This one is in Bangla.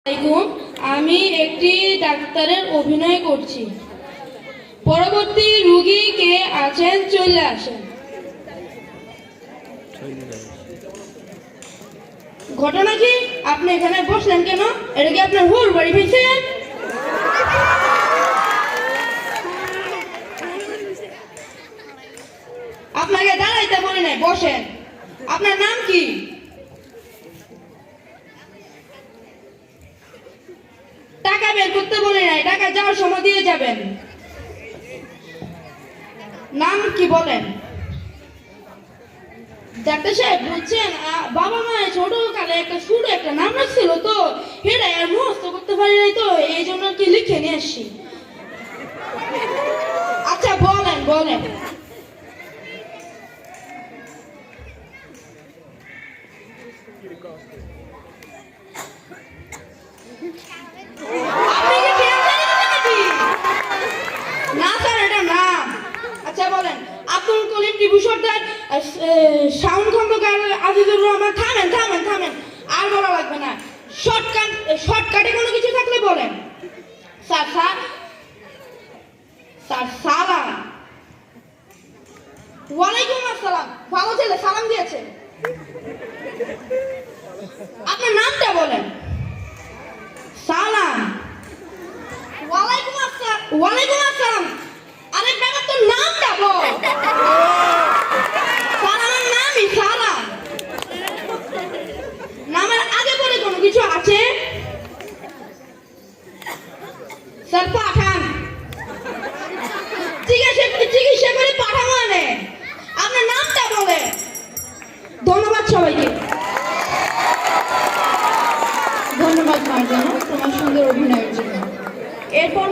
আমি একটি ডাক্তারের অভিনয় করছি। পরবর্তী রোগী কে আছেন চলে আসেন। ঘটনা কি, আপনি এখানে বসলেন কেন? এটা কি আপনার হুর বাড়ি পেয়েছেন? আপনাকে দাঁড়াইতে বলি নাই, বসেন। আপনার নাম কি? টাকা বের করতে বলি নাই, টাকা যাওয়ার সময় দিয়ে যাবেন। নাম কি বলেন? ডাক্তার সাহেব বলছেন বাবা মায়ের ছোট কালে একটা শুরু একটা নাম রাখছিল, তো সেটা আর মুখস্থ করতে পারি নাই, তো এই জন্য কি লিখে নিয়ে আসছি। আচ্ছা বলেন বলেন। আপনি কি খেয়াল করেন নাকি? না স্যার, এটা নাম। আচ্ছা বলেন, আব্দুল কলিম টিপু সর্দার, শাওন খন্দকার, আজিজুর রহমান। থামেন থামেন থামেন, আর বলা লাগবে না। শর্টকাটে কোনো কিছু থাকলে বলেন। স্যার স্যার স্যার সালাম। ওয়ালাইকুম আসসালাম। ভালো ছেলে, সালাম দিয়েছে। আপনার নামটা বলেন। সালাম। ওয়ালাইকুম আসসালাম। ওয়ালাইকুম আসসালাম। আরে বাবা, তোর নামটা বল। সালামের নামই সালাম। নামের আগে পরে কোনো কিছু আছে? স্যার পাঠান। চিকিৎসা করে পাঠানো মানে আপনার নামটা বলে। ধন্যবাদ সবাইকে। ধন্যবাদ মার্জানা তোমার সুন্দর অভিনয়ের জন্য। এরপর